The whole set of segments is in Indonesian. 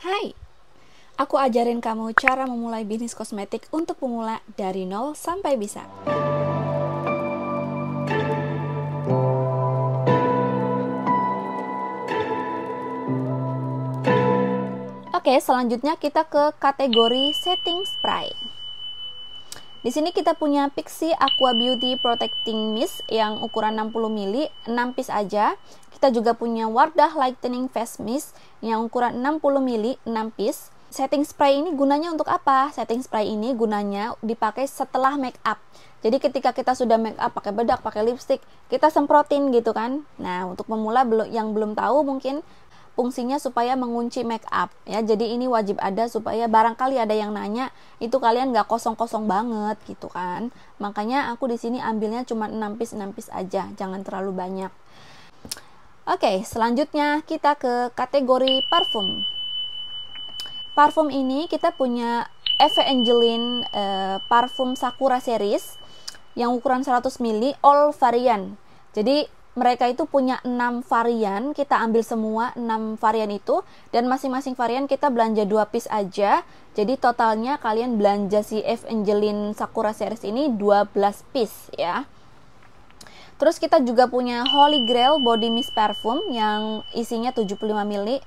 Hai, aku ajarin kamu cara memulai bisnis kosmetik untuk pemula dari nol sampai bisa. Oke, selanjutnya kita ke kategori setting spray. Di sini kita punya Pixi Aqua Beauty Protecting Mist yang ukuran 60 ml, 6 piece aja. Kita juga punya Wardah Lightening Face Mist yang ukuran 60 ml, 6 piece. Setting spray ini gunanya untuk apa? Setting spray ini gunanya dipakai setelah make up. Jadi ketika kita sudah make up pakai bedak, pakai lipstick, kita semprotin gitu kan. Nah, untuk pemula yang belum tahu mungkin fungsinya supaya mengunci make up ya. Jadi ini wajib ada supaya barangkali ada yang nanya, itu kalian nggak kosong-kosong banget gitu kan. Makanya aku di sini ambilnya cuma 6 piece aja, jangan terlalu banyak. Oke, selanjutnya kita ke kategori parfum. Parfum ini kita punya Eve Angeline parfum Sakura series yang ukuran 100 ml all varian. Jadi mereka itu punya 6 varian, kita ambil semua 6 varian itu, dan masing-masing varian kita belanja 2 piece aja. Jadi totalnya kalian belanja si Eve Angeline Sakura series ini 12 piece ya. Terus kita juga punya Holy Grail Body Mist Parfum yang isinya 75 ml.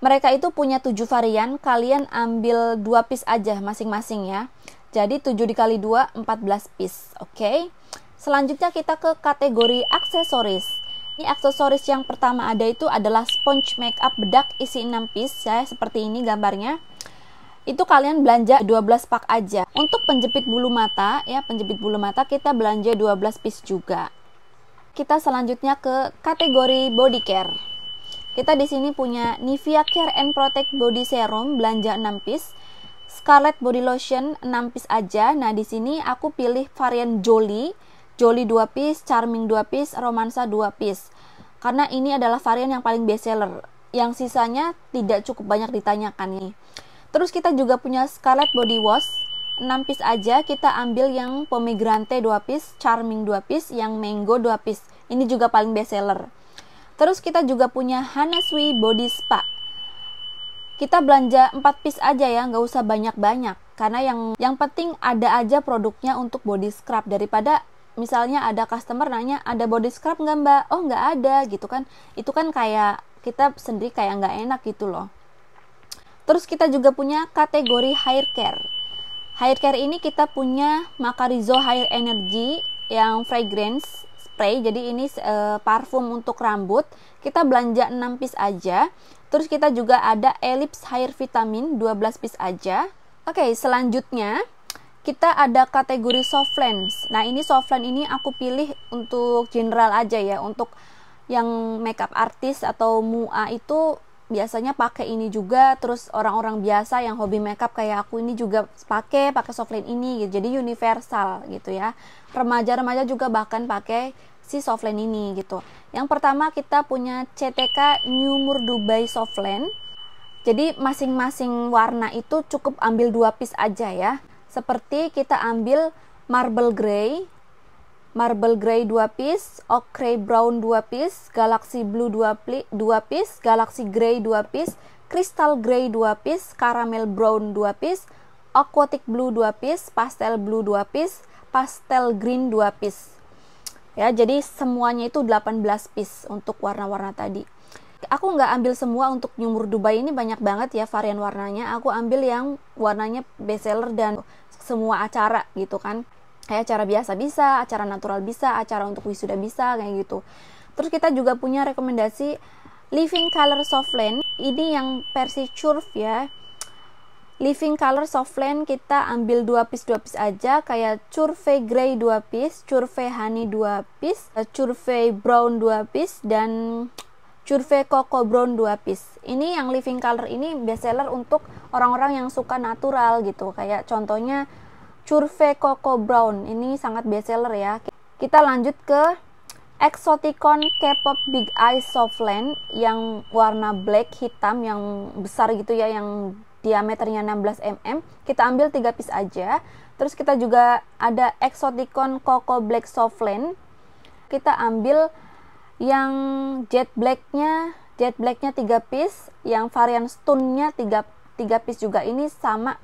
Mereka itu punya 7 varian, kalian ambil 2 piece aja masing-masing ya. Jadi 7 dikali 2, 14 piece, oke? Selanjutnya kita ke kategori aksesoris. Ini aksesoris yang pertama ada itu adalah sponge makeup bedak isi 6 piece ya, seperti ini gambarnya. Itu kalian belanja 12 pak aja. Untuk penjepit bulu mata ya, penjepit bulu mata kita belanja 12 piece juga. Kita selanjutnya ke kategori body care. Kita di sini punya Nivea Care and Protect Body Serum belanja 6 piece. Scarlett Body Lotion 6 piece aja. Nah, di sini aku pilih varian Jolie 2 piece, Charming 2 piece, Romansa 2 piece. Karena ini adalah varian yang paling best seller. Yang sisanya tidak cukup banyak ditanyakan nih. Terus kita juga punya Scarlett Body Wash 6 piece aja. Kita ambil yang Pomegranate 2 piece, Charming 2 piece, yang Mango 2 piece. Ini juga paling best seller. Terus kita juga punya Hana Sui Body Spa. Kita belanja 4 piece aja ya, nggak usah banyak-banyak. Karena yang penting ada aja produknya untuk body scrub, daripada misalnya ada customer nanya, ada body scrub nggak mbak? Oh nggak ada gitu kan. Itu kan kayak kita sendiri kayak nggak enak gitu loh. Terus kita juga punya kategori hair care. Hair care ini kita punya Macarizo Hair Energy yang fragrance spray. Jadi ini parfum untuk rambut. Kita belanja 6 piece aja. Terus kita juga ada Ellipse Hair Vitamin 12 piece aja. Oke, selanjutnya kita ada kategori soft lens. Nah, ini soft lens ini aku pilih untuk general aja ya. Untuk yang makeup artist atau MUA itu biasanya pakai ini juga. Terus orang-orang biasa yang hobi makeup kayak aku ini juga pakai soft lens ini gitu. Jadi universal gitu ya. Remaja-remaja juga bahkan pakai si soft lens ini gitu. Yang pertama kita punya CTK New Moor Dubai soft lens. Jadi masing-masing warna itu cukup ambil 2 piece aja ya. Seperti kita ambil marble grey 2 piece, ochre brown 2 piece, galaxy blue 2 piece, galaxy grey 2 piece, crystal grey 2 piece, caramel brown 2 piece, aquatic blue 2 piece, pastel blue 2 piece, pastel green 2 piece. Ya, jadi semuanya itu 18 piece untuk warna-warna tadi. Aku nggak ambil semua untuk New Moor Dubai, ini banyak banget ya varian warnanya. Aku ambil yang warnanya best seller dan semua acara gitu kan. Kayak acara biasa bisa, acara natural bisa, acara untuk wisuda bisa, kayak gitu. Terus kita juga punya rekomendasi Living Color Soft Lens. Ini yang versi curve ya. Living Color Soft Lens kita ambil 2 piece aja, kayak Curve Grey 2 piece, Curve Honey 2 piece, Curve Brown 2 piece, dan Curve Coco Brown 2 piece. Ini yang living color ini best seller untuk orang-orang yang suka natural gitu. Kayak contohnya Curve Coco Brown. Ini sangat best seller ya. Kita lanjut ke Exoticon K-pop Big Eye Soft Lens yang warna black hitam yang besar gitu ya, yang diameternya 16 mm. Kita ambil 3 piece aja. Terus kita juga ada Exoticon Coco Black Soft Lens. Kita ambil yang jet blacknya jet blacknya 3 piece, yang varian stone-nya 3 piece juga. Ini sama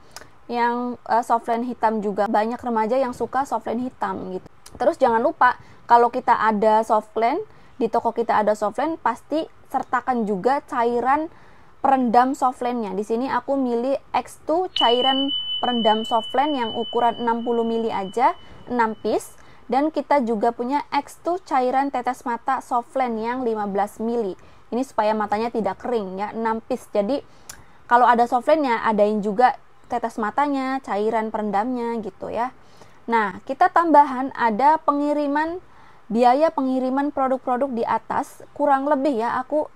yang softline hitam juga. Banyak remaja yang suka softline hitam gitu. Terus jangan lupa kalau kita ada softline, di toko kita ada softline, pasti sertakan juga cairan perendam softline-nya. Di sini aku milih X2 cairan perendam softline yang ukuran 60 ml aja, 6 piece. Dan kita juga punya X2 cairan tetes mata softline yang 15 ml. Ini supaya matanya tidak kering ya, 6 piece. Jadi kalau ada softline-nya, adain juga tetes matanya, cairan perendamnya gitu ya. Nah, kita tambahan ada biaya pengiriman produk-produk di atas, kurang lebih ya, aku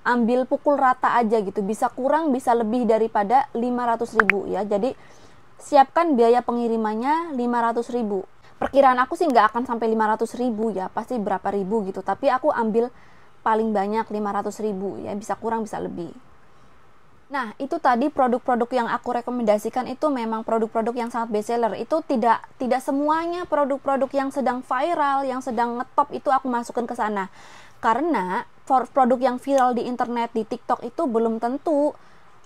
ambil pukul rata aja gitu. Bisa kurang, bisa lebih daripada 500.000 ya. Jadi siapkan biaya pengirimannya 500.000. Perkiraan aku sih nggak akan sampai 500.000 ya, pasti berapa ribu gitu. Tapi aku ambil paling banyak 500.000 ya, bisa kurang bisa lebih. Nah, itu tadi produk-produk yang aku rekomendasikan itu memang produk-produk yang sangat bestseller. Itu tidak semuanya produk-produk yang sedang viral, yang sedang ngetop itu aku masukkan ke sana. Karena produk yang viral di internet, di TikTok itu belum tentu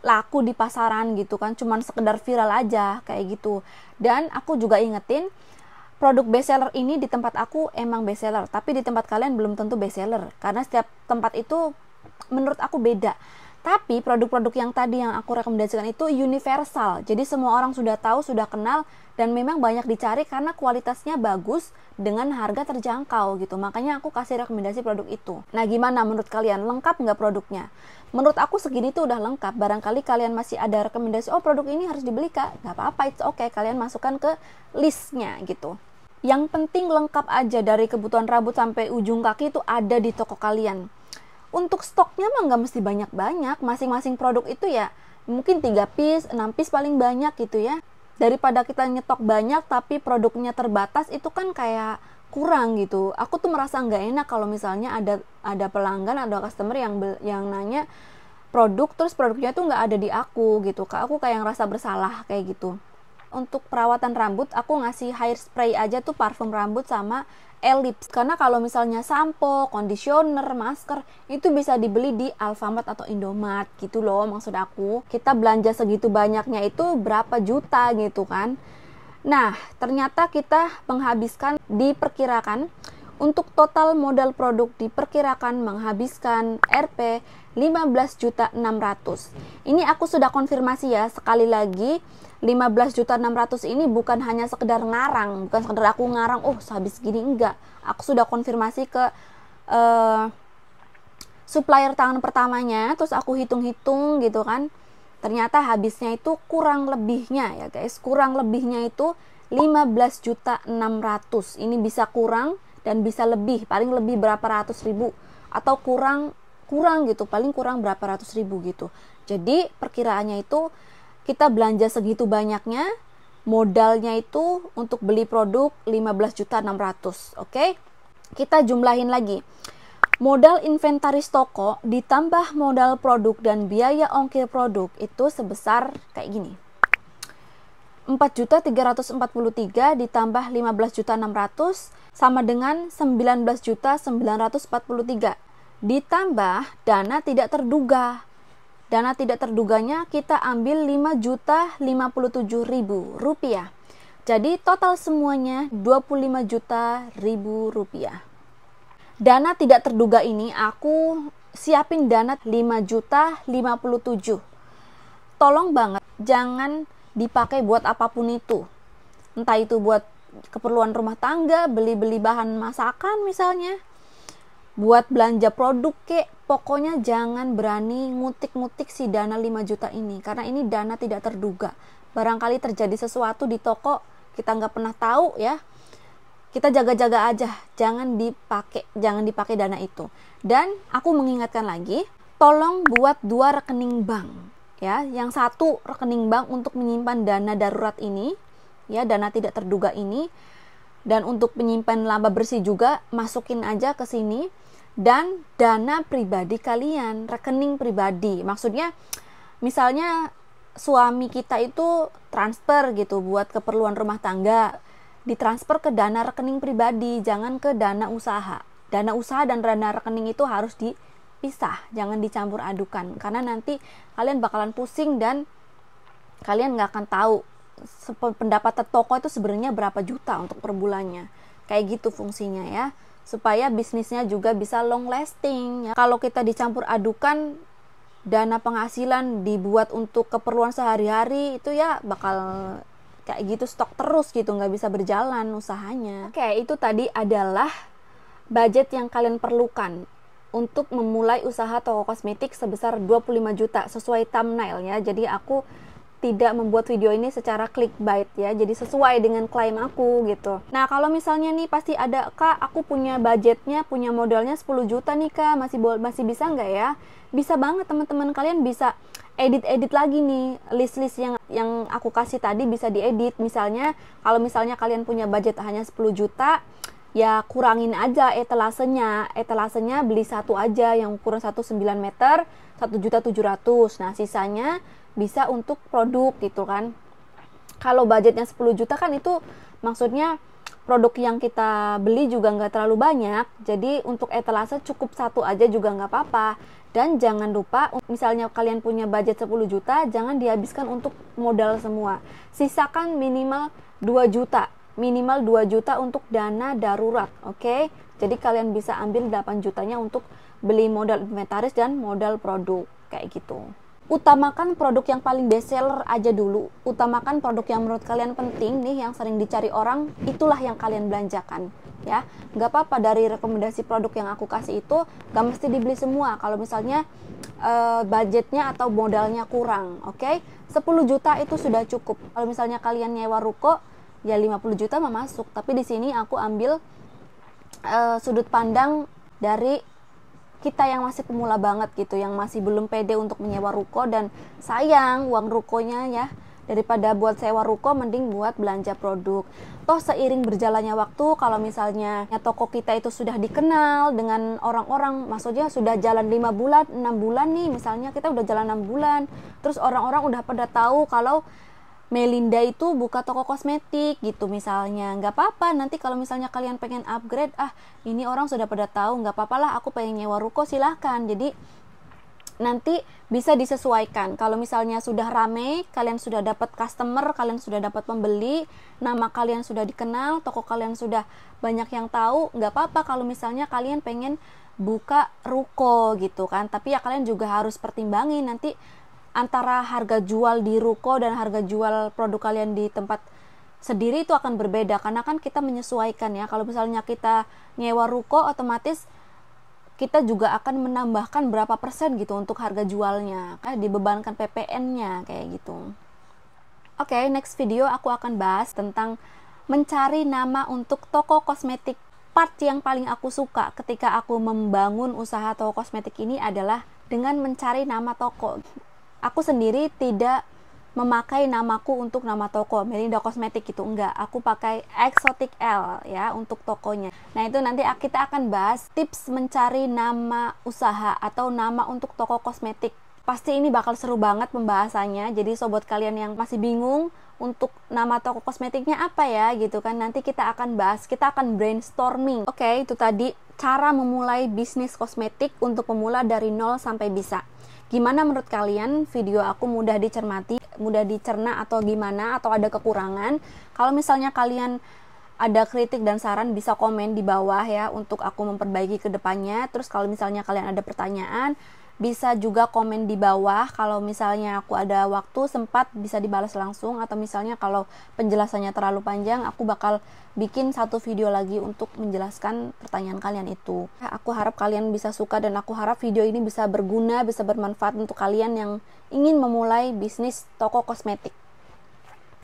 laku di pasaran gitu kan, cuman sekedar viral aja kayak gitu. Dan aku juga ingetin, produk bestseller ini di tempat aku emang bestseller, tapi di tempat kalian belum tentu bestseller, karena setiap tempat itu menurut aku beda. Tapi produk-produk yang tadi yang aku rekomendasikan itu universal, jadi semua orang sudah tahu, sudah kenal, dan memang banyak dicari karena kualitasnya bagus dengan harga terjangkau gitu. Makanya aku kasih rekomendasi produk itu. Nah, gimana menurut kalian? Lengkap nggak produknya? Menurut aku segini tuh udah lengkap. Barangkali kalian masih ada rekomendasi, oh produk ini harus dibeli kak, nggak apa-apa, it's okay, kalian masukkan ke listnya gitu. Yang penting lengkap aja, dari kebutuhan rambut sampai ujung kaki itu ada di toko kalian. Untuk stoknya mah nggak mesti banyak-banyak, masing-masing produk itu ya mungkin 3 piece, 6 piece paling banyak gitu ya. Daripada kita nyetok banyak tapi produknya terbatas, itu kan kayak kurang gitu. Aku tuh merasa nggak enak kalau misalnya ada pelanggan, ada customer yang nanya produk, terus produknya tuh nggak ada di aku gitu. Aku kayak ngerasa bersalah kayak gitu. Untuk perawatan rambut aku ngasih hair spray aja tuh, parfum rambut sama Elips. Karena kalau misalnya sampo, conditioner, masker itu bisa dibeli di Alfamart atau Indomart gitu loh. Maksud aku, kita belanja segitu banyaknya itu berapa juta gitu kan. Nah, ternyata kita menghabiskan, diperkirakan untuk total modal produk diperkirakan menghabiskan Rp 15.600.000. Ini aku sudah konfirmasi ya, sekali lagi 15.600.000 ini bukan hanya sekedar ngarang, bukan sekedar aku ngarang, oh habis gini, enggak. Aku sudah konfirmasi ke supplier tangan pertamanya, terus aku hitung-hitung gitu kan. Ternyata habisnya itu kurang lebihnya ya guys, kurang lebihnya itu 15.600.000. Ini bisa kurang dan bisa lebih, paling lebih berapa ratus ribu, atau kurang gitu, paling kurang berapa ratus ribu gitu. Jadi perkiraannya itu kita belanja segitu banyaknya, modalnya itu untuk beli produk 15.600.000. Oke? Kita jumlahin lagi. Modal inventaris toko ditambah modal produk dan biaya ongkir produk itu sebesar kayak gini. 4.343 ditambah 15.600 sama dengan 19.943. Ditambah dana tidak terduga. Dana tidak terduganya kita ambil 5.057.000 rupiah. Jadi total semuanya 25 juta ribu rupiah. Dana tidak terduga ini aku siapin dana 5.057.000. Tolong banget jangan dipakai buat apapun itu. Entah itu buat keperluan rumah tangga, beli-beli bahan masakan misalnya, buat belanja produk kek, pokoknya jangan berani ngutik-ngutik si dana 5 juta ini, karena ini dana tidak terduga. Barangkali terjadi sesuatu di toko, kita nggak pernah tahu ya. Kita jaga-jaga aja, jangan dipakai dana itu. Dan aku mengingatkan lagi, tolong buat 2 rekening bank ya. Yang satu rekening bank untuk menyimpan dana darurat ini ya, dana tidak terduga ini, dan untuk menyimpan laba bersih juga masukin aja ke sini. Dan dana pribadi kalian, rekening pribadi, maksudnya misalnya suami kita itu transfer gitu buat keperluan rumah tangga, ditransfer ke dana rekening pribadi, jangan ke dana usaha. Dana usaha dan dana rekening itu harus pisah, jangan dicampur adukan, karena nanti kalian bakalan pusing dan kalian nggak akan tahu pendapatan toko itu sebenarnya berapa juta untuk per bulannya. Kayak gitu fungsinya ya, supaya bisnisnya juga bisa long lasting ya. Kalau kita dicampur adukan, dana penghasilan dibuat untuk keperluan sehari-hari, itu ya bakal kayak gitu, stok terus gitu, nggak bisa berjalan usahanya. Oke, itu tadi adalah budget yang kalian perlukan untuk memulai usaha toko kosmetik sebesar 25 juta sesuai thumbnail ya. Jadi aku tidak membuat video ini secara clickbait ya, jadi sesuai dengan klaim aku gitu. Nah, kalau misalnya nih pasti ada, Kak, aku punya budgetnya, punya modalnya 10 juta nih Kak, masih bisa nggak ya? Bisa banget teman-teman, kalian bisa edit lagi nih, list-list yang aku kasih tadi bisa diedit. Misalnya, kalau misalnya kalian punya budget hanya 10 juta, ya kurangin aja etalasenya beli satu aja yang ukuran 1,9 meter, 1.700.000. Nah, sisanya bisa untuk produk gitu kan. Kalau budgetnya 10 juta kan itu maksudnya produk yang kita beli juga nggak terlalu banyak, jadi untuk etalase cukup satu aja juga nggak apa-apa. Dan jangan lupa, misalnya kalian punya budget 10 juta, jangan dihabiskan untuk modal semua, sisakan minimal 2 juta untuk dana darurat. Oke? Jadi kalian bisa ambil 8 jutanya untuk beli modal inventaris dan modal produk kayak gitu. Utamakan produk yang paling best seller aja dulu. Utamakan produk yang menurut kalian penting nih, yang sering dicari orang, itulah yang kalian belanjakan ya. Nggak apa-apa dari rekomendasi produk yang aku kasih itu nggak mesti dibeli semua kalau misalnya budgetnya atau modalnya kurang. Oke? 10 juta itu sudah cukup. Kalau misalnya kalian nyewa ruko ya 50 juta mah masuk. Tapi di sini aku ambil sudut pandang dari kita yang masih pemula banget gitu, yang masih belum pede untuk menyewa ruko, dan sayang uang rukonya ya, daripada buat sewa ruko mending buat belanja produk. Toh seiring berjalannya waktu, kalau misalnya toko kita itu sudah dikenal dengan orang-orang, maksudnya sudah jalan 5 bulan, 6 bulan nih, misalnya kita udah jalan 6 bulan, terus orang-orang udah pada tahu kalau Melinda itu buka toko kosmetik gitu misalnya, nggak apa-apa. Nanti kalau misalnya kalian pengen upgrade, ini orang sudah pada tahu, nggak apa-apa lah, aku pengen nyewa ruko, silahkan. Jadi nanti bisa disesuaikan. Kalau misalnya sudah rame, kalian sudah dapat customer, kalian sudah dapat pembeli, nama kalian sudah dikenal, toko kalian sudah banyak yang tahu, nggak apa-apa kalau misalnya kalian pengen buka ruko gitu kan. Tapi ya kalian juga harus pertimbangin nanti antara harga jual di ruko dan harga jual produk kalian di tempat sendiri itu akan berbeda, karena kan kita menyesuaikan ya. Kalau misalnya kita nyewa ruko, otomatis kita juga akan menambahkan berapa persen gitu untuk harga jualnya, dibebankan PPN-nya kayak gitu. Oke, next video aku akan bahas tentang mencari nama untuk toko kosmetik. Part yang paling aku suka ketika aku membangun usaha toko kosmetik ini adalah dengan mencari nama toko. Aku sendiri tidak memakai namaku untuk nama toko Melinda Kosmetik gitu, enggak. Aku pakai Exotic L ya untuk tokonya. Nah, itu nanti kita akan bahas tips mencari nama usaha atau nama untuk toko kosmetik. Pasti ini bakal seru banget pembahasannya. Jadi sobat kalian yang masih bingung untuk nama toko kosmetiknya apa ya gitu kan, nanti kita akan bahas, kita akan brainstorming. Oke, itu tadi cara memulai bisnis kosmetik untuk pemula dari 0 sampai bisa. Gimana menurut kalian? Video aku mudah dicermati, mudah dicerna atau gimana? Atau ada kekurangan? Kalau misalnya kalian ada kritik dan saran, bisa komen di bawah ya untuk aku memperbaiki ke depannya. Terus kalau misalnya kalian ada pertanyaan, bisa juga komen di bawah. Kalau misalnya aku ada waktu sempat bisa dibalas langsung, atau misalnya kalau penjelasannya terlalu panjang, aku bakal bikin satu video lagi untuk menjelaskan pertanyaan kalian itu. Aku harap kalian bisa suka, dan aku harap video ini bisa berguna, bisa bermanfaat untuk kalian yang ingin memulai bisnis toko kosmetik.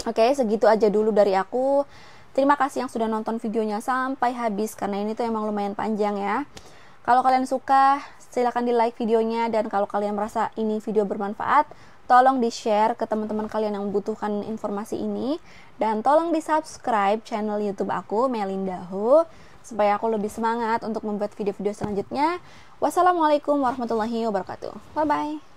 Oke, segitu aja dulu dari aku. Terima kasih yang sudah nonton videonya sampai habis, karena ini tuh emang lumayan panjang ya. Kalau kalian suka, silahkan di like videonya, dan kalau kalian merasa ini video bermanfaat, tolong di share ke teman-teman kalian yang membutuhkan informasi ini, dan tolong di subscribe channel YouTube aku Melinda Ho, supaya aku lebih semangat untuk membuat video-video selanjutnya. Wassalamualaikum warahmatullahi wabarakatuh. Bye bye.